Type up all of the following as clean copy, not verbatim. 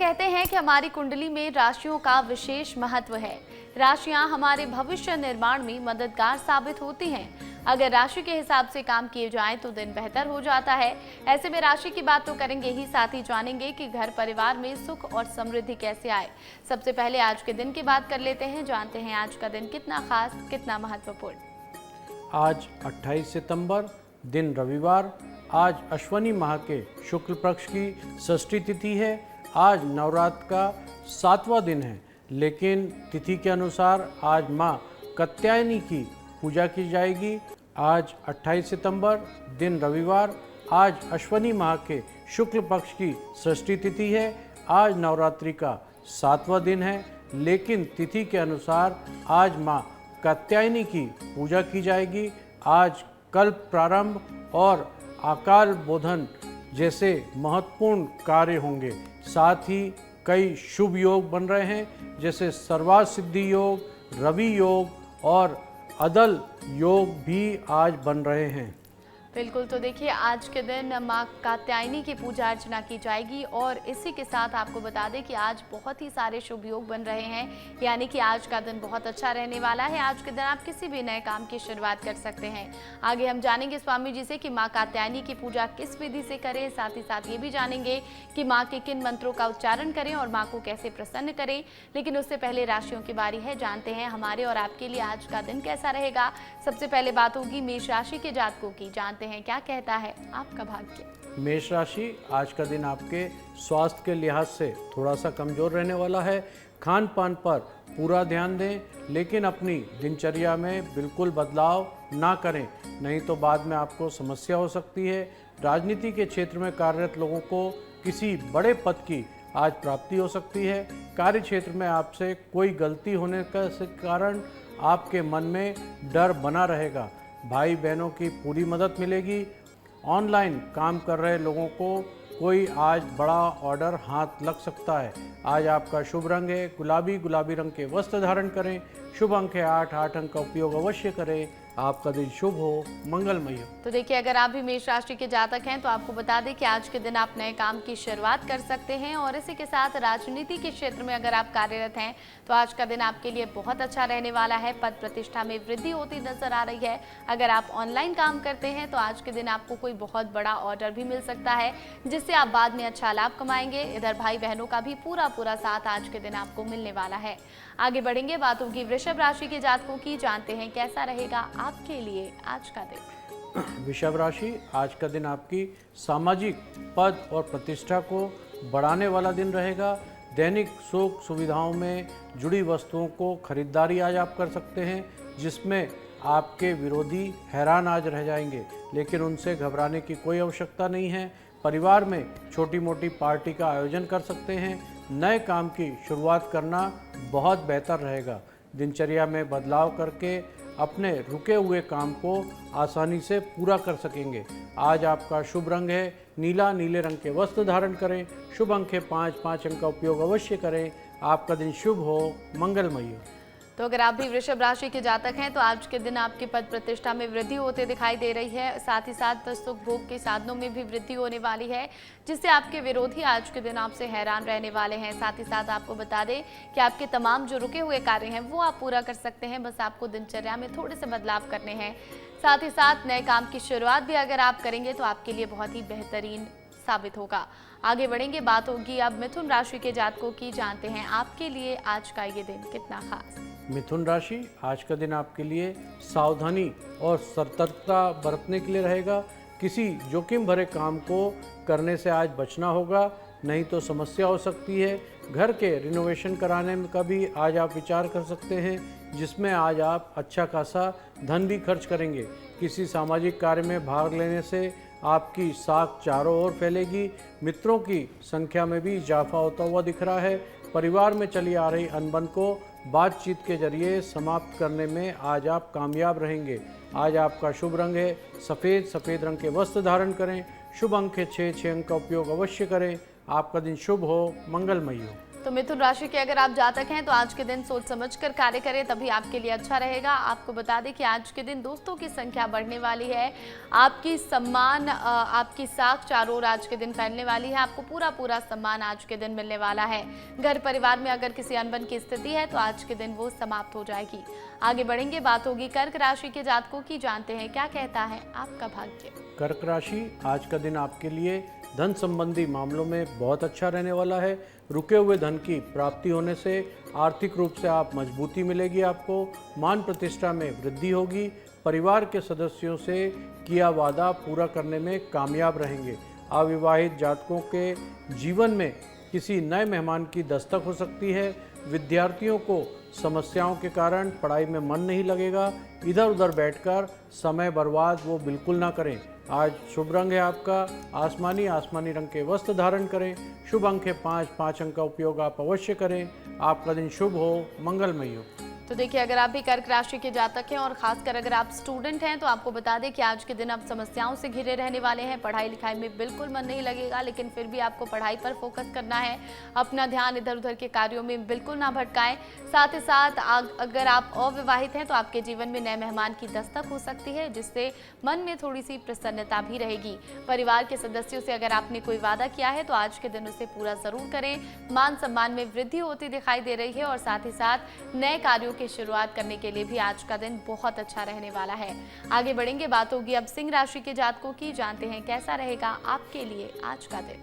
कहते हैं कि हमारी कुंडली में राशियों का विशेष महत्व है। राशियां हमारे भविष्य निर्माण में मददगार साबित होती हैं। अगर राशि के हिसाब से काम किए जाएं तो दिन बेहतर हो जाता है। ऐसे में राशि की बात तो करेंगे ही, साथ ही जानेंगे कि घर परिवार में सुख और समृद्धि कैसे आए। सबसे पहले आज के दिन की बात कर लेते हैं, जानते हैं आज का दिन कितना खास, कितना महत्वपूर्ण। आज 28 सितंबर दिन रविवार। आज अश्वनी माह के शुक्ल पक्ष की षष्ठी तिथि है। आज नवरात्र का 7वां दिन है, लेकिन तिथि के अनुसार आज माँ कात्यायनी की पूजा की जाएगी। आज 28 सितंबर दिन रविवार। आज अश्वनी माह के शुक्ल पक्ष की षष्ठी तिथि है। आज नवरात्रि का 7वां दिन है, लेकिन तिथि के अनुसार आज माँ कात्यायनी की पूजा की जाएगी। आज कल्प प्रारंभ और अकाल बोधन जैसे महत्वपूर्ण कार्य होंगे। साथ ही कई शुभ योग बन रहे हैं, जैसे सर्वार्थ सिद्धि योग, रवि योग और अदल योग भी आज बन रहे हैं। बिल्कुल, तो देखिए आज के दिन माँ कात्यायनी की पूजा अर्चना की जाएगी और इसी के साथ आपको बता दें कि आज बहुत ही सारे शुभ योग बन रहे हैं, यानी कि आज का दिन बहुत अच्छा रहने वाला है। आज के दिन आप किसी भी नए काम की शुरुआत कर सकते हैं। आगे हम जानेंगे स्वामी जी से कि माँ कात्यायनी की पूजा किस विधि से करें, साथ ही साथ ये भी जानेंगे कि माँ के किन मंत्रों का उच्चारण करें और माँ को कैसे प्रसन्न करें। लेकिन उससे पहले राशियों की बारी है, जानते हैं हमारे और आपके लिए आज का दिन कैसा रहेगा। सबसे पहले बात होगी मेष राशि के जातकों की, जानते हैं क्या कहता है आपका भाग्य। मेष राशि, आज का दिन आपके स्वास्थ्य के लिहाज से थोड़ा सा कमजोर रहने वाला है। खान पान पर पूरा ध्यान दें, लेकिन अपनी दिनचर्या में बिल्कुल बदलाव ना करें, नहीं तो बाद में आपको समस्या हो सकती है। राजनीति के क्षेत्र में कार्यरत लोगों को किसी बड़े पद की आज प्राप्ति हो सकती है। कार्य क्षेत्र में आपसे कोई गलती होने का कारण आपके मन में डर बना रहेगा। भाई बहनों की पूरी मदद मिलेगी। ऑनलाइन काम कर रहे लोगों को कोई आज बड़ा ऑर्डर हाथ लग सकता है। आज आपका शुभ रंग है गुलाबी। गुलाबी रंग के वस्त्र धारण करें। शुभ अंक है 8। 8 अंक का उपयोग अवश्य करें। आपका दिन शुभ हो, मंगलमय हो। तो देखिए अगर आप भी मेष राशि के जातक हैं तो आपको बता दें कि आज के दिन आप नए काम की शुरुआत कर सकते हैं। और इसी के साथ राजनीति के क्षेत्र में अगर आप कार्यरत हैं तो आज का दिन आपके लिए बहुत अच्छा रहने वाला है। पद प्रतिष्ठा में वृद्धि होती नजर आ रही है। अगर आप ऑनलाइन काम करते हैं तो आज के दिन आपको कोई बहुत बड़ा ऑर्डर भी मिल सकता है, जिससे आप बाद में अच्छा लाभ कमाएंगे। इधर भाई बहनों का भी पूरा साथ आज के दिन आपको मिलने वाला है। आगे बढ़ेंगे, बात होगी वृषभ राशि के जातकों की, जानते हैं कैसा रहेगा आपके लिए आज का दिन। वृषभ राशि, आज का दिन आपकी सामाजिक पद और प्रतिष्ठा को बढ़ाने वाला दिन रहेगा। दैनिक सुख सुविधाओं में जुड़ी वस्तुओं को खरीदारी आज आप कर सकते हैं, जिसमें आपके विरोधी हैरान आज रह जाएंगे, लेकिन उनसे घबराने की कोई आवश्यकता नहीं है। परिवार में छोटी मोटी पार्टी का आयोजन कर सकते हैं। नए काम की शुरुआत करना बहुत बेहतर रहेगा। दिनचर्या में बदलाव करके अपने रुके हुए काम को आसानी से पूरा कर सकेंगे। आज आपका शुभ रंग है नीला। नीले रंग के वस्त्र धारण करें। शुभ अंक है 5। 5 अंक का उपयोग अवश्य करें। आपका दिन शुभ हो, मंगलमय हो। तो अगर आप भी वृषभ राशि के जातक हैं तो आज के दिन आपकी पद प्रतिष्ठा में वृद्धि होते दिखाई दे रही है। साथ ही साथ सुख भोग के साधनों में भी वृद्धि होने वाली है, जिससे आपके विरोधी आज के दिन आपसे हैरान रहने वाले हैं। साथ ही साथ आपको बता दें कि आपके तमाम जो रुके हुए कार्य हैं वो आप पूरा कर सकते हैं। बस आपको दिनचर्या में थोड़े से बदलाव करने हैं। साथ ही साथ नए काम की शुरुआत भी अगर आप करेंगे तो आपके लिए बहुत ही बेहतरीन साबित होगा। आगे बढ़ेंगे, बात होगी अब मिथुन राशि के जातकों की, जानते हैं आपके लिए आज का ये दिन कितना खास। मिथुन राशि, आज का दिन आपके लिए सावधानी और सतर्कता बरतने के लिए रहेगा। किसी जोखिम भरे काम को करने से आज बचना होगा, नहीं तो समस्या हो सकती है। घर के रिनोवेशन कराने का भी आज आप विचार कर सकते हैं, जिसमें आज आप अच्छा खासा धन भी खर्च करेंगे। किसी सामाजिक कार्य में भाग लेने से आपकी साख चारों ओर फैलेगी। मित्रों की संख्या में भी इजाफा होता हुआ दिख रहा है। परिवार में चली आ रही अनबन को बातचीत के जरिए समाप्त करने में आज आप कामयाब रहेंगे। आज आपका शुभ रंग है सफ़ेद। सफ़ेद रंग के वस्त्र धारण करें। शुभ अंक है 6। 6 अंक का उपयोग अवश्य करें। आपका दिन शुभ हो, मंगलमय हो। तो मिथुन राशि के अगर आप जातक हैं तो आज के दिन सोच समझकर कार्य करें, तभी आपके लिए अच्छा रहेगा। आपको बता दें कि आज के दिन दोस्तों की संख्या बढ़ने वाली है, आपकी सम्मान आपकी साख चारों ओर आज के दिन फैलने वाली है, आपको पूरा सम्मान आज के दिन मिलने वाला है। घर परिवार में अगर किसी अनबन की स्थिति है तो आज के दिन वो समाप्त हो जाएगी। आगे बढ़ेंगे, बात होगी कर्क राशि के जातकों की। जानते हैं क्या कहता है आपका भाग्य। कर्क राशि, आज का दिन आपके लिए धन संबंधी मामलों में बहुत अच्छा रहने वाला है। रुके हुए धन की प्राप्ति होने से आर्थिक रूप से आप मजबूती मिलेगी, आपको मान प्रतिष्ठा में वृद्धि होगी। परिवार के सदस्यों से किया वादा पूरा करने में कामयाब रहेंगे। अविवाहित जातकों के जीवन में किसी नए मेहमान की दस्तक हो सकती है। विद्यार्थियों को समस्याओं के कारण पढ़ाई में मन नहीं लगेगा। इधर उधर बैठकर समय बर्बाद वो बिल्कुल ना करें। आज शुभ रंग है आपका आसमानी रंग के वस्त्र धारण करें। शुभ अंक है 5 अंक का उपयोग आप अवश्य करें। आपका दिन शुभ हो, मंगलमय हो। तो देखिए, अगर आप भी कर्क राशि के जातक हैं और खासकर अगर आप स्टूडेंट हैं तो आपको बता दें कि आज के दिन आप समस्याओं से घिरे रहने वाले हैं। पढ़ाई लिखाई में बिल्कुल मन नहीं लगेगा, लेकिन फिर भी आपको पढ़ाई पर फोकस करना है। अपना ध्यान इधर उधर के कार्यों में बिल्कुल ना भटकाएं। साथ ही साथ अगर आप अविवाहित हैं तो आपके जीवन में नए मेहमान की दस्तक हो सकती है, जिससे मन में थोड़ी सी प्रसन्नता भी रहेगी। परिवार के सदस्यों से अगर आपने कोई वादा किया है तो आज के दिन उसे पूरा जरूर करें। मान सम्मान में वृद्धि होती दिखाई दे रही है और साथ ही साथ नए कार्यों की शुरुआत करने के लिए भी आज का दिन बहुत अच्छा रहने वाला है। आगे बढ़ेंगे, बात होगी अब सिंह राशि के जातकों की। जानते हैं कैसा रहेगा आपके लिए आज का दिन।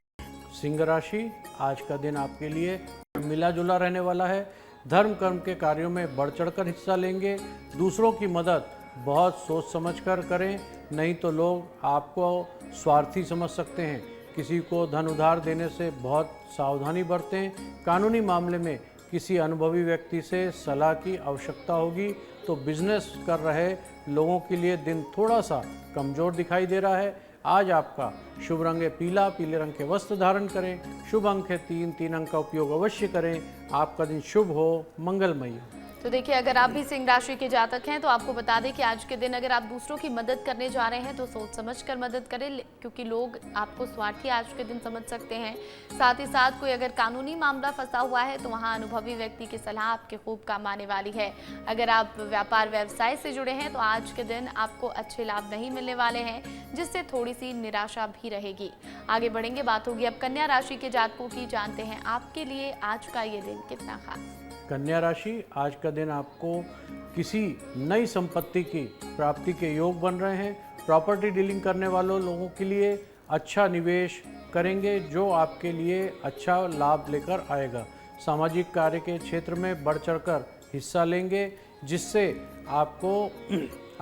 सिंह राशि, आज का दिन आपके लिए मिला जुला रहने वाला है। धर्म कर्म के कार्यों में बढ़ चढ़कर हिस्सा लेंगे। दूसरों की मदद बहुत सोच समझकर करें, नहीं तो लोग आपको स्वार्थी समझ सकते हैं। किसी को धन उधार देने से बहुत सावधानी बरतें। कानूनी मामले में किसी अनुभवी व्यक्ति से सलाह की आवश्यकता होगी। तो बिजनेस कर रहे लोगों के लिए दिन थोड़ा सा कमज़ोर दिखाई दे रहा है। आज आपका शुभ रंग है पीले रंग के वस्त्र धारण करें। शुभ अंक है 3 अंक का उपयोग अवश्य करें। आपका दिन शुभ हो, मंगलमय हो। तो देखिए, अगर आप भी सिंह राशि के जातक हैं तो आपको बता दें कि आज के दिन अगर आप दूसरों की मदद करने जा रहे हैं तो सोच समझकर मदद करें, क्योंकि लोग आपको स्वार्थी आज के दिन समझ सकते हैं। साथ ही साथ कोई अगर कानूनी मामला फंसा हुआ है तो वहां अनुभवी व्यक्ति की सलाह आपके खूब काम आने वाली है। अगर आप व्यापार व्यवसाय से जुड़े हैं तो आज के दिन आपको अच्छे लाभ नहीं मिलने वाले हैं, जिससे थोड़ी सी निराशा भी रहेगी। आगे बढ़ेंगे, बात होगी अब कन्या राशि के जातकों की। जानते हैं आपके लिए आज का ये दिन कितना खास। कन्या राशि, आज का दिन आपको किसी नई संपत्ति की प्राप्ति के योग बन रहे हैं। प्रॉपर्टी डीलिंग करने वालों लोगों के लिए अच्छा निवेश करेंगे, जो आपके लिए अच्छा लाभ लेकर आएगा। सामाजिक कार्य के क्षेत्र में बढ़ चढ़कर हिस्सा लेंगे, जिससे आपको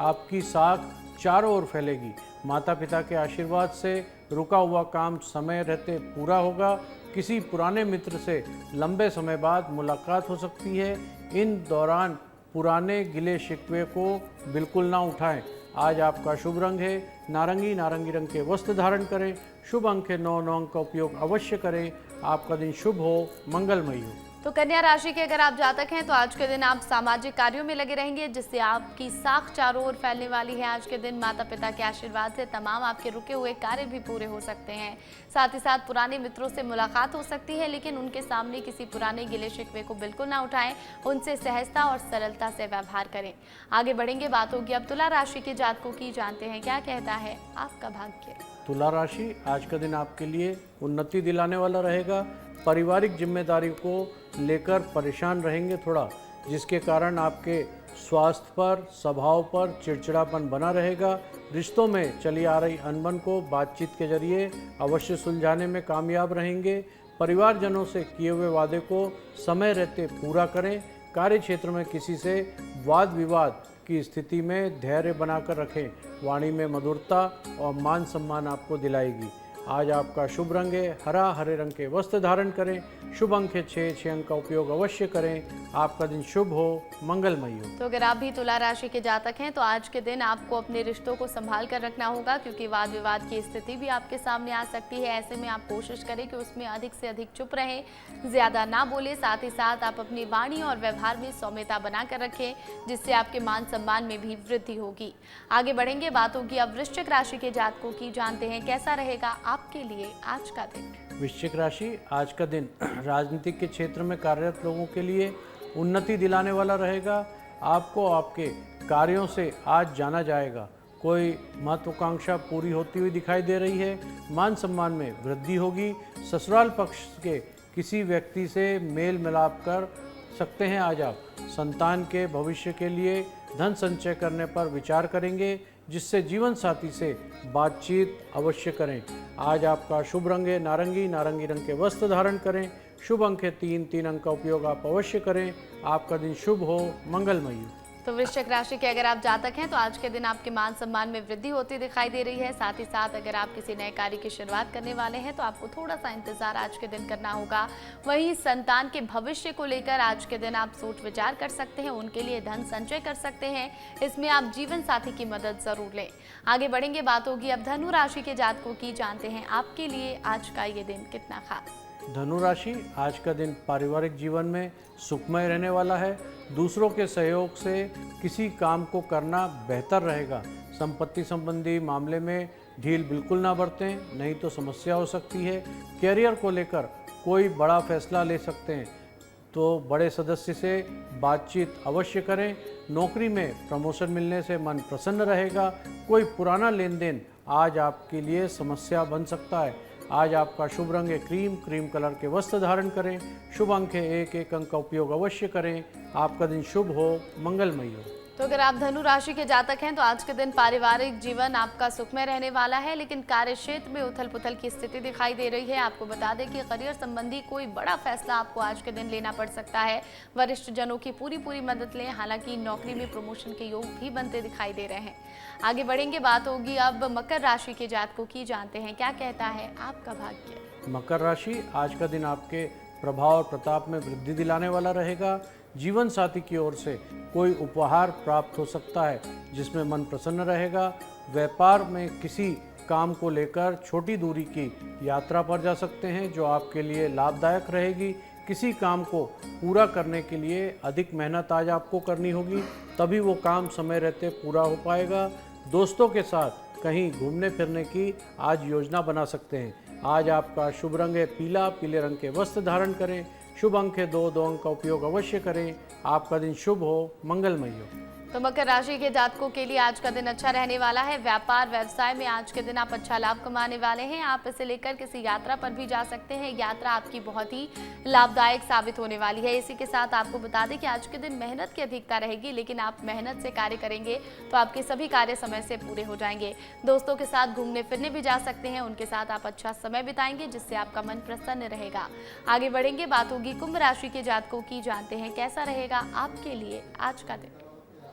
आपकी साख चारों ओर फैलेगी। माता पिता के आशीर्वाद से रुका हुआ काम समय रहते पूरा होगा। किसी पुराने मित्र से लंबे समय बाद मुलाकात हो सकती है। इन दौरान पुराने गिले शिकवे को बिल्कुल ना उठाएं। आज आपका शुभ रंग है नारंगी रंग के वस्त्र धारण करें। शुभ अंक है 9 अंक का उपयोग अवश्य करें। आपका दिन शुभ हो, मंगलमय हो। तो कन्या राशि के अगर आप जातक हैं तो आज के दिन आप सामाजिक कार्यों में लगे रहेंगे, जिससे आपकी साख चारों ओर फैलने वाली है। आज के दिन माता पिता के आशीर्वाद से तमाम आपके रुके हुए कार्य भी पूरे हो सकते हैं। साथ ही साथ पुराने मित्रों से मुलाकात हो सकती है, लेकिन उनके सामने किसी पुराने गिले शिकवे को बिल्कुल ना उठाएं। उनसे सहजता और सरलता से व्यवहार करें। आगे बढ़ेंगे, बात होगी अब तुला राशि के जातकों की। जानते हैं क्या कहता है आपका भाग्य। तुला राशि, आज का दिन आपके लिए उन्नति दिलाने वाला रहेगा। पारिवारिक जिम्मेदारी को लेकर परेशान रहेंगे थोड़ा, जिसके कारण आपके स्वास्थ्य पर, स्वभाव पर चिड़चिड़ापन बना रहेगा। रिश्तों में चली आ रही अनबन को बातचीत के जरिए अवश्य सुलझाने में कामयाब रहेंगे। परिवारजनों से किए हुए वादे को समय रहते पूरा करें। कार्य क्षेत्र में किसी से वाद विवाद की स्थिति में धैर्य बनाकर रखें। वाणी में मधुरता और मान सम्मान आपको दिलाएगी। आज आपका शुभ रंग है हरे रंग के वस्त्र धारण करें। शुभ अंक है 6 अंक का उपयोग अवश्य करें। आपका दिन शुभ हो, मंगलमय हो। तो अगर आप भी तुला राशि के जातक हैं तो आज के दिन आपको अपने रिश्तों को संभाल कर रखना होगा, क्योंकि वाद विवाद की स्थिति भी आपके सामने आ सकती है। ऐसे में आप कोशिश करें कि उसमें अधिक से अधिक चुप रहें, ज्यादा ना बोले। साथ ही साथ आप अपनी वाणी और व्यवहार में सौम्यता बनाकर रखें, जिससे आपके मान सम्मान में भी वृद्धि होगी। आगे बढ़ेंगे, बात होगी अब वृश्चिक राशि के जातकों की। जानते हैं कैसा रहेगा आपके लिए आज का दिन। वृश्चिक राशि, आज का दिन राजनीतिक के क्षेत्र में कार्यरत लोगों के लिए उन्नति दिलाने वाला रहेगा। आपको आपके कार्यों से आज जाना जाएगा। कोई महत्वाकांक्षा पूरी होती हुई दिखाई दे रही है। मान सम्मान में वृद्धि होगी। ससुराल पक्ष के किसी व्यक्ति से मेल मिलाप कर सकते हैं। आज आप संतान के भविष्य के लिए धन संचय करने पर विचार करेंगे, जिससे जीवन साथी से बातचीत अवश्य करें। आज आपका शुभ रंग है नारंगी। नारंगी रंग के वस्त्र धारण करें। शुभ अंक है 3 अंक का उपयोग आप अवश्य करें। आपका दिन शुभ हो, मंगलमय हो। तो वृश्चिक राशि के अगर आप जातक हैं तो आज के दिन आपके मान सम्मान में वृद्धि होती दिखाई दे रही है। साथ ही साथ अगर आप किसी नए कार्य की शुरुआत करने वाले हैं तो आपको थोड़ा सा इंतजार आज के दिन करना होगा। वहीं संतान के भविष्य को लेकर आज के दिन आप सोच विचार कर सकते हैं, उनके लिए धन संचय कर सकते हैं। इसमें आप जीवन साथी की मदद जरूर लें। आगे बढ़ेंगे, बात होगी अब धनु राशि के जातकों की। जानते हैं आपके लिए आज का ये दिन कितना खास। धनु राशि, आज का दिन पारिवारिक जीवन में सुखमय रहने वाला है। दूसरों के सहयोग से किसी काम को करना बेहतर रहेगा। संपत्ति संबंधी मामले में ढील बिल्कुल ना बरतें, नहीं तो समस्या हो सकती है। कैरियर को लेकर कोई बड़ा फैसला ले सकते हैं, तो बड़े सदस्य से बातचीत अवश्य करें। नौकरी में प्रमोशन मिलने से मन प्रसन्न रहेगा। कोई पुराना लेन देन आज आपके लिए समस्या बन सकता है। आज आपका शुभ रंग है क्रीम। क्रीम कलर के वस्त्र धारण करें। शुभ अंक है 1 अंक का उपयोग अवश्य करें। आपका दिन शुभ हो, मंगलमय हो। तो अगर आप धनु राशि के जातक हैं तो आज के दिन पारिवारिक जीवन आपका सुखमय रहने वाला है, लेकिन कार्य क्षेत्र में उथल पुथल की स्थिति दिखाई दे रही है। आपको बता दें कि करियर संबंधी कोई बड़ा फैसला आपको आज के दिन लेना पड़ सकता है। वरिष्ठ जनों की पूरी मदद लें। हालांकि नौकरी में प्रमोशन के योग भी बनते दिखाई दे रहे हैं। आगे बढ़ेंगे, बात होगी अब मकर राशि के जातकों की। जानते हैं क्या कहता है आपका भाग्य। मकर राशि, आज का दिन आपके प्रभाव और प्रताप में वृद्धि दिलाने वाला रहेगा। जीवन साथी की ओर से कोई उपहार प्राप्त हो सकता है, जिसमें मन प्रसन्न रहेगा। व्यापार में किसी काम को लेकर छोटी दूरी की यात्रा पर जा सकते हैं, जो आपके लिए लाभदायक रहेगी। किसी काम को पूरा करने के लिए अधिक मेहनत आज आपको करनी होगी, तभी वो काम समय रहते पूरा हो पाएगा। दोस्तों के साथ कहीं घूमने फिरने की आज योजना बना सकते हैं। आज आपका शुभ रंग है पीला। पीले रंग के वस्त्र धारण करें। शुभ अंक है 2 अंक का उपयोग अवश्य करें। आपका दिन शुभ हो, मंगलमय हो। तो मकर राशि के जातकों के लिए आज का दिन अच्छा रहने वाला है। व्यापार व्यवसाय में आज के दिन आप अच्छा लाभ कमाने वाले हैं। आप इसे लेकर किसी यात्रा पर भी जा सकते हैं। यात्रा आपकी बहुत ही लाभदायक साबित होने वाली है। इसी के साथ आपको बता दें कि आज के दिन मेहनत की अधिकता रहेगी, लेकिन आप मेहनत से कार्य करेंगे तो आपके सभी कार्य समय से पूरे हो जाएंगे। दोस्तों के साथ घूमने फिरने भी जा सकते हैं। उनके साथ आप अच्छा समय बिताएंगे, जिससे आपका मन प्रसन्न रहेगा। आगे बढ़ेंगे, बात होगी कुंभ राशि के जातकों की। जानते हैं कैसा रहेगा आपके लिए आज का दिन।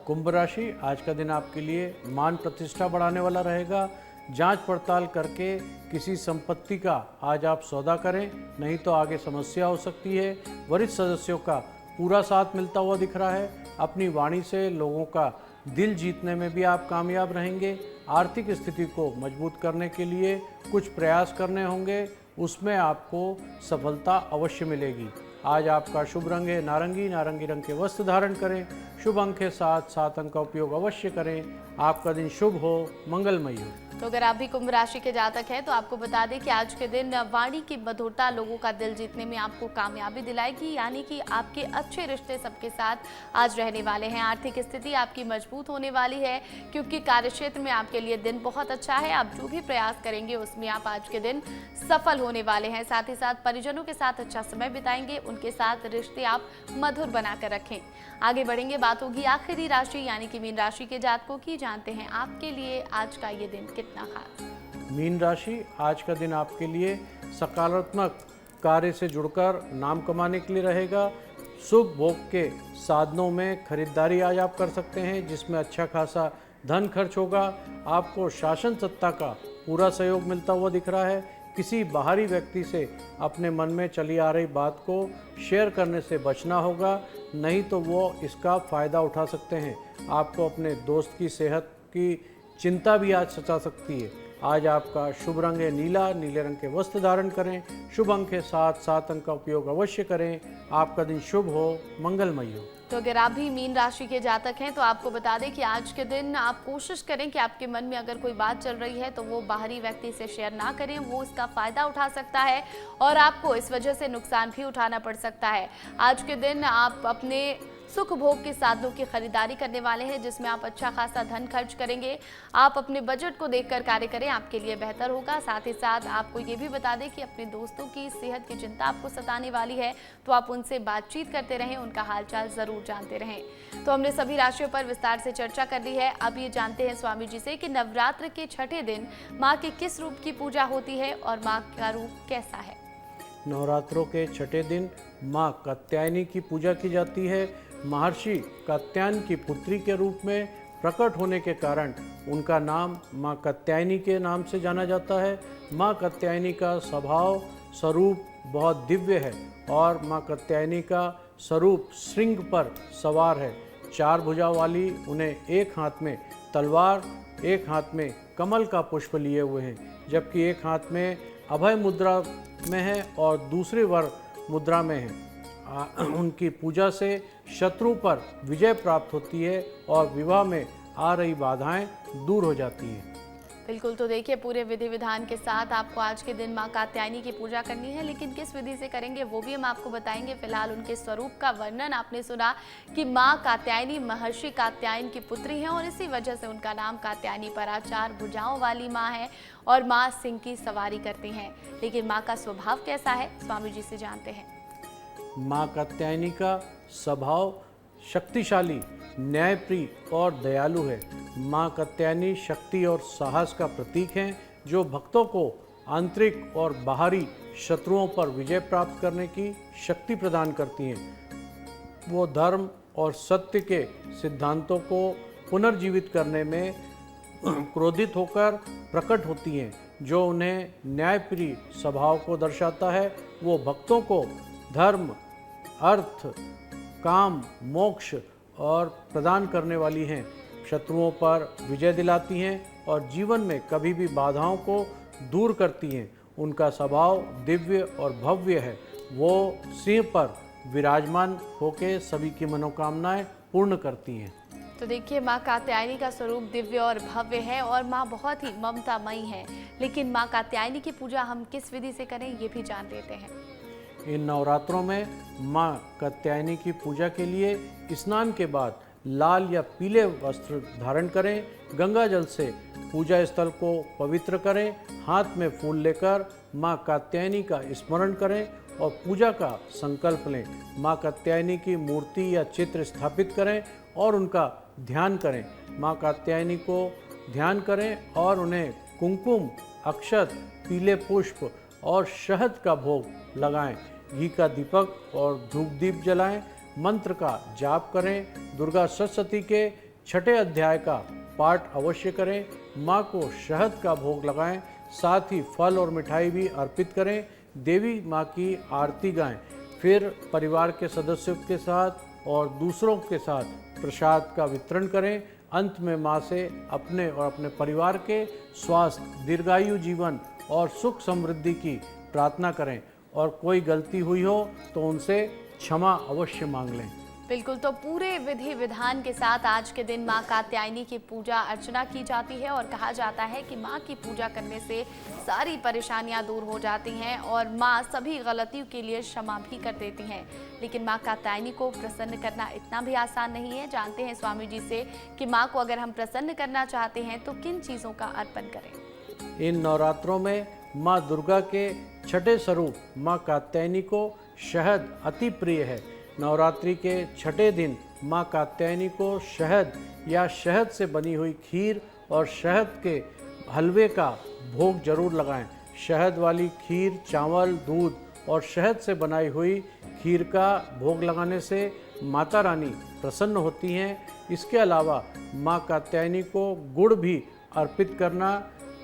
कुंभ राशि, आज का दिन आपके लिए मान प्रतिष्ठा बढ़ाने वाला रहेगा। जांच पड़ताल करके किसी संपत्ति का आज आप सौदा करें, नहीं तो आगे समस्या हो सकती है। वरिष्ठ सदस्यों का पूरा साथ मिलता हुआ दिख रहा है। अपनी वाणी से लोगों का दिल जीतने में भी आप कामयाब रहेंगे। आर्थिक स्थिति को मजबूत करने के लिए कुछ प्रयास करने होंगे, उसमें आपको सफलता अवश्य मिलेगी। आज आपका शुभ रंग है नारंगी। नारंगी रंग के वस्त्र धारण करें। शुभ अंक है 7 अंक का उपयोग अवश्य करें। आपका दिन शुभ हो, मंगलमय हो। तो अगर आप भी कुंभ राशि के जातक हैं तो आपको बता दें कि आज के दिन वाणी की मधुरता लोगों का दिल जीतने में आपको कामयाबी दिलाएगी। यानी कि आपके अच्छे रिश्ते सबके साथ आज रहने वाले हैं। आर्थिक स्थिति आपकी मजबूत होने वाली है, क्योंकि कार्यक्षेत्र में आपके लिए दिन बहुत अच्छा है। आप जो भी प्रयास करेंगे उसमें आप आज के दिन सफल होने वाले हैं। साथ ही साथ परिजनों के साथ अच्छा समय बिताएंगे। उनके साथ रिश्ते आप मधुर बनाकर रखें। आगे बढ़ेंगे, बात होगी आखिरी राशि यानी कि मीन राशि के जातकों की। जानते हैं आपके लिए आज का ये दिन कितना खास। मीन राशि, आज का दिन आपके लिए सकारात्मक कार्य से जुड़कर नाम कमाने के लिए रहेगा। शुभ भोग के साधनों में खरीदारी आज आप कर सकते हैं, जिसमें अच्छा खासा धन खर्च होगा। आपको शासन सत्ता का पूरा सहयोग मिलता हुआ दिख रहा है। किसी बाहरी व्यक्ति से अपने मन में चली आ रही बात को शेयर करने से बचना होगा, नहीं तो वो इसका फ़ायदा उठा सकते हैं। आपको अपने दोस्त की सेहत की चिंता भी आज सता सकती है। आज आपका शुभ रंग है नीला, नीले रंग के वस्त्र धारण करें। शुभ अंक है 7, 7 अंक का उपयोग अवश्य करें। आपका दिन शुभ हो, मंगलमय हो। तो अगर आप भी मीन राशि के जातक हैं तो आपको बता दें कि आज के दिन आप कोशिश करें कि आपके मन में अगर कोई बात चल रही है तो वो बाहरी व्यक्ति से शेयर ना करें, वो इसका फायदा उठा सकता है और आपको इस वजह से नुकसान भी उठाना पड़ सकता है। आज के दिन आप अपने सुख भोग के साधनों की खरीदारी करने वाले हैं जिसमें आप अच्छा खासा धन खर्च करेंगे। आप अपने बजट को देखकर कार्य करें, आपके लिए बेहतर होगा। साथ ही साथ आपको ये भी बता दें कि अपने दोस्तों की सेहत की चिंता आपको सताने वाली है तो आप उनसे बातचीत करते रहें, उनका हालचाल जरूर जानते रहें। तो हमने सभी राशियों पर विस्तार से चर्चा कर ली है। अब ये जानते हैं स्वामी जी से कि नवरात्र के छठे दिन माँ के किस रूप की पूजा होती है और माँ का रूप कैसा है। नवरात्रों के छठे दिन माँ कात्यायनी की पूजा की जाती है। महर्षि कात्यायन की पुत्री के रूप में प्रकट होने के कारण उनका नाम माँ कात्यायनी के नाम से जाना जाता है। माँ कात्यायनी का स्वभाव स्वरूप बहुत दिव्य है और माँ कात्यायनी का स्वरूप श्रृंग पर सवार है। 4 भुजा वाली, उन्हें एक हाथ में तलवार, एक हाथ में कमल का पुष्प लिए हुए हैं, जबकि एक हाथ में अभय मुद्रा में है और दूसरे वर मुद्रा में है। उनकी पूजा से शत्रु पर विजय प्राप्त होती है और विवाह में आ रही बाधाएं दूर हो जाती हैं। बिल्कुल, तो देखिए पूरे विधि विधान के साथ आपको आज के दिन माँ कात्यायनी की पूजा करनी है, लेकिन किस विधि से करेंगे वो भी हम आपको बताएंगे। फिलहाल उनके स्वरूप का वर्णन आपने सुना कि माँ कात्यायनी महर्षि कात्यायन की पुत्री हैं और इसी वजह से उनका नाम कात्यायनी पड़ा। 4 भुजाओं वाली माँ है और माँ सिंह की सवारी करती हैं। लेकिन माँ का स्वभाव कैसा है, स्वामी जी से जानते हैं। माँ कात्यायनी का स्वभाव शक्तिशाली, न्यायप्रिय और दयालु है। माँ कात्यायनी शक्ति और साहस का प्रतीक हैं, जो भक्तों को आंतरिक और बाहरी शत्रुओं पर विजय प्राप्त करने की शक्ति प्रदान करती हैं। वो धर्म और सत्य के सिद्धांतों को पुनर्जीवित करने में क्रोधित होकर प्रकट होती हैं, जो उन्हें न्यायप्रिय स्वभाव को दर्शाता है। वो भक्तों को धर्म, अर्थ, काम, मोक्ष और प्रदान करने वाली हैं, शत्रुओं पर विजय दिलाती हैं और जीवन में कभी भी बाधाओं को दूर करती हैं। उनका स्वभाव दिव्य और भव्य है। वो सिंह पर विराजमान होकर सभी की मनोकामनाएं पूर्ण करती हैं। तो देखिए माँ कात्यायनी का स्वरूप दिव्य और भव्य है और माँ बहुत ही ममतामयी है। लेकिन माँ कात्यायनी की पूजा हम किस विधि से करें ये भी जान लेते हैं। इन नवरात्रों में माँ कात्यायनी की पूजा के लिए स्नान के बाद लाल या पीले वस्त्र धारण करें। गंगा जल से पूजा स्थल को पवित्र करें। हाथ में फूल लेकर माँ कात्यायनी का स्मरण करें और पूजा का संकल्प लें। माँ कात्यायनी की मूर्ति या चित्र स्थापित करें और उनका ध्यान करें। माँ कात्यायनी को ध्यान करें और उन्हें कुमकुम, अक्षत, पीले पुष्प और शहद का भोग लगाएं। घी का दीपक और धूप दीप जलाएं। मंत्र का जाप करें। दुर्गा सप्तशती के 6ठे अध्याय का पाठ अवश्य करें। माँ को शहद का भोग लगाएं। साथ ही फल और मिठाई भी अर्पित करें। देवी माँ की आरती गाएं। फिर परिवार के सदस्यों के साथ और दूसरों के साथ प्रसाद का वितरण करें। अंत में माँ से अपने और अपने परिवार के स्वास्थ्य, दीर्घायु जीवन और सुख समृद्धि की प्रार्थना करें और कोई गलती हुई हो तो उनसे क्षमा अवश्य मांग लें। बिल्कुल, तो पूरे विधि विधान के साथ आज के दिन माँ कात्यायनी की पूजा अर्चना की जाती है और कहा जाता है कि माँ की पूजा करने से सारी परेशानियाँ दूर हो जाती हैं और माँ सभी गलतियों के लिए क्षमा भी कर देती हैं। लेकिन माँ कात्यायनी को प्रसन्न करना इतना भी आसान नहीं है। जानते हैं स्वामी जी से कि माँ को अगर हम प्रसन्न करना चाहते हैं तो किन चीज़ों का अर्पण करें। इन नवरात्रों में माँ दुर्गा के 6ठे स्वरूप माँ कात्यायनी को शहद अति प्रिय है। नवरात्रि के 6ठे दिन माँ कात्यायनी को शहद या शहद से बनी हुई खीर और शहद के हलवे का भोग जरूर लगाएं। शहद वाली खीर, चावल, दूध और शहद से बनाई हुई खीर का भोग लगाने से माता रानी प्रसन्न होती हैं। इसके अलावा माँ कात्यायनी को गुड़ भी अर्पित करना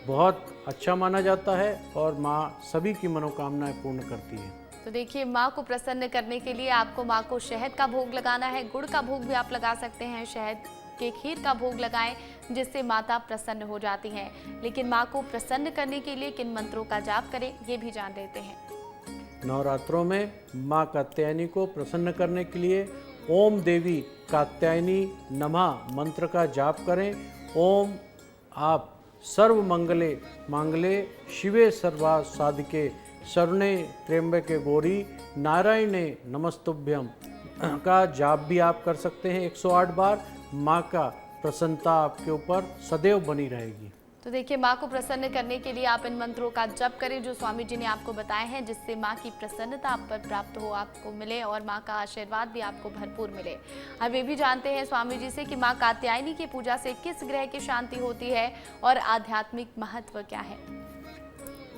बहुत अच्छा माना जाता है और माँ सभी की मनोकामनाएं पूर्ण करती है। तो देखिए माँ को प्रसन्न करने के लिए आपको माँ को शहद का भोग लगाना है। गुड़ का भोग भी आप लगा सकते हैं। शहद के खीर का भोग लगाएं, जिससे माता प्रसन्न हो जाती हैं। लेकिन माँ को प्रसन्न करने के लिए किन मंत्रों का जाप करें, ये भी जान लेते हैं। नवरात्रों में माँ कात्यायनी को प्रसन्न करने के लिए ओम देवी कात्यायनी नमः मंत्र का जाप करें। ओम आप सर्व मंगले मांगले शिवे सर्वा साधिके शरणे त्र्यंबके गौरी नारायणे नमस्तुभ्यम का जाप भी आप कर सकते हैं 108 बार। माँ का प्रसन्नता आपके ऊपर सदैव बनी रहेगी। तो देखिए, माँ को प्रसन्न करने के लिए आप इन मंत्रों का जप करें जो स्वामी जी ने आपको बताए हैं, जिससे माँ की प्रसन्नता आप पर प्राप्त हो, आपको मिले और माँ का आशीर्वाद भी आपको भरपूर मिले। अब ये भी जानते हैं स्वामी जी से कि माँ कात्यायनी की पूजा से किस ग्रह की शांति होती है और आध्यात्मिक महत्व क्या है।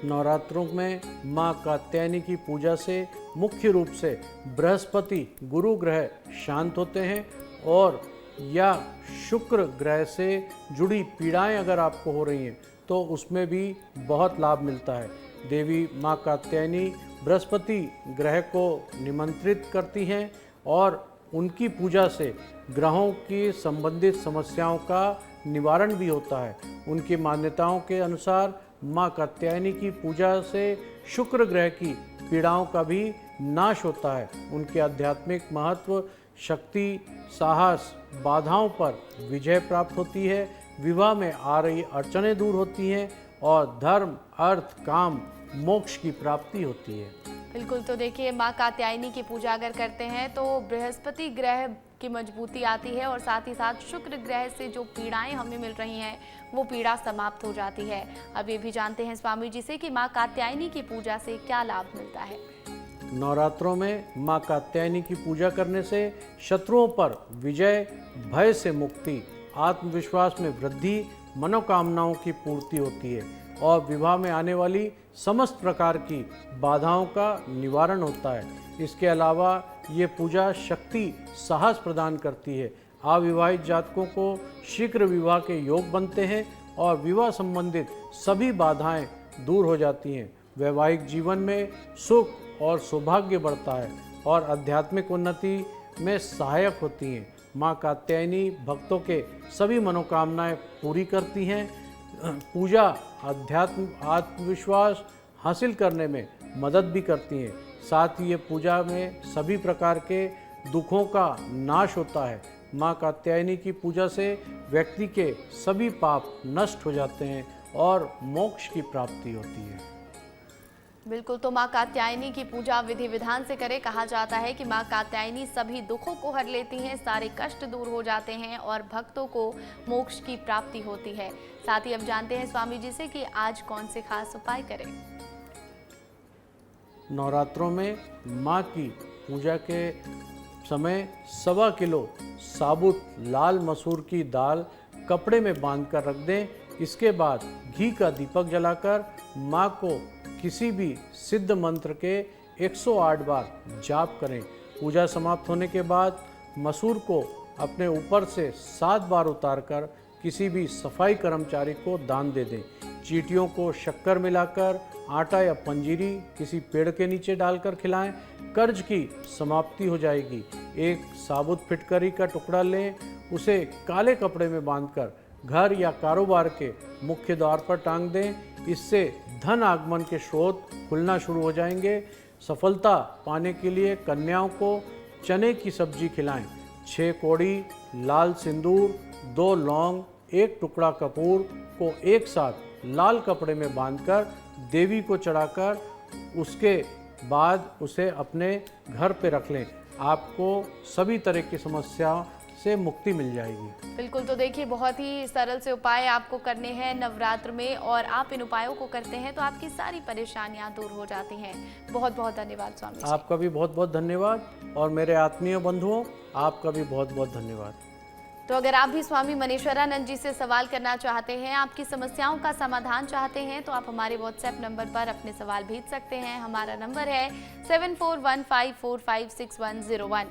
नवरात्रों में माँ कात्यायनी की पूजा से मुख्य रूप से बृहस्पति गुरु ग्रह शांत होते हैं, और या शुक्र ग्रह से जुड़ी पीड़ाएं अगर आपको हो रही हैं तो उसमें भी बहुत लाभ मिलता है। देवी माँ कात्यायनी बृहस्पति ग्रह को निमंत्रित करती हैं और उनकी पूजा से ग्रहों की संबंधित समस्याओं का निवारण भी होता है। उनकी मान्यताओं के अनुसार माँ कात्यायनी की पूजा से शुक्र ग्रह की पीड़ाओं का भी नाश होता है। उनके आध्यात्मिक महत्व, शक्ति, साहस, बाधाओं पर विजय प्राप्त होती है, विवाह में आ रही अड़चनें दूर होती हैं और धर्म, अर्थ, काम, मोक्ष की प्राप्ति होती है। बिल्कुल, तो देखिए, माँ कात्यायनी की पूजा अगर करते हैं तो बृहस्पति ग्रह की मजबूती आती है और साथ ही साथ शुक्र ग्रह से जो पीड़ाएं हमें मिल रही हैं वो पीड़ा समाप्त हो जाती है। अब ये भी जानते हैं स्वामी जी से कि माँ कात्यायनी की पूजा से क्या लाभ मिलता है। नवरात्रों में माँ कात्यायनी की पूजा करने से शत्रुओं पर विजय, भय से मुक्ति, आत्मविश्वास में वृद्धि, मनोकामनाओं की पूर्ति होती है और विवाह में आने वाली समस्त प्रकार की बाधाओं का निवारण होता है। इसके अलावा ये पूजा शक्ति, साहस प्रदान करती है। अविवाहित जातकों को शीघ्र विवाह के योग बनते हैं और विवाह संबंधित सभी बाधाएं दूर हो जाती हैं। वैवाहिक जीवन में सुख और सौभाग्य बढ़ता है और आध्यात्मिक उन्नति में सहायक होती हैं। माँ कात्यायनी भक्तों के सभी मनोकामनाएं पूरी करती हैं। पूजा आत्मविश्वास हासिल करने में मदद भी करती हैं। साथ ही ये पूजा में सभी प्रकार के दुखों का नाश होता है। माँ कात्यायनी की पूजा से व्यक्ति के सभी पाप नष्ट हो जाते हैं और मोक्ष की प्राप्ति होती है। बिल्कुल, तो माँ कात्यायनी की पूजा विधि विधान से करें। कहा जाता है कि माँ कात्यायनी सभी दुखों को हर लेती हैं, सारे कष्ट दूर हो जाते हैं और भक्तों को मोक्ष की प्राप्ति होती है। साथ ही अब जानते हैं स्वामी जी से कि आज कौन से खास उपाय करें। नवरात्रों में माँ की पूजा के समय 1.25 किलो साबुत लाल मसूर की दाल कपड़े में बांधकर रख दें। इसके बाद घी का दीपक जलाकर माँ को किसी भी सिद्ध मंत्र के 108 बार जाप करें। पूजा समाप्त होने के बाद मसूर को अपने ऊपर से 7 बार उतारकर किसी भी सफाई कर्मचारी को दान दे दें। चींटियों को शक्कर मिलाकर आटा या पंजीरी किसी पेड़ के नीचे डालकर खिलाएं। कर्ज की समाप्ति हो जाएगी। एक साबुत फिटकरी का टुकड़ा लें, उसे काले कपड़े में बांधकर घर या कारोबार के मुख्य द्वार पर टांग दें। इससे धन आगमन के स्रोत खुलना शुरू हो जाएंगे। सफलता पाने के लिए कन्याओं को चने की सब्जी खिलाएं। 6 कौड़ी लाल सिंदूर, 2 लौंग, 1 टुकड़ा कपूर को एक साथ लाल कपड़े में बांधकर देवी को चढ़ाकर उसके बाद उसे अपने घर पे रख लें। आपको सभी तरह की समस्याओं से मुक्ति मिल जाएगी। बिल्कुल, तो देखिए, बहुत ही सरल से उपाय आपको करने हैं नवरात्र में और आप इन उपायों को करते हैं तो आपकी सारी परेशानियां दूर हो जाती हैं। बहुत बहुत धन्यवाद स्वामी जी। आपका भी बहुत बहुत धन्यवाद और मेरे आत्मीय बंधुओं, आपका भी बहुत बहुत धन्यवाद। तो अगर आप भी स्वामी मनीश्वरानंद जी से सवाल करना चाहते हैं, आपकी समस्याओं का समाधान चाहते हैं, तो आप हमारे व्हाट्सएप नंबर पर अपने सवाल भेज सकते हैं। हमारा नंबर है 7415456101।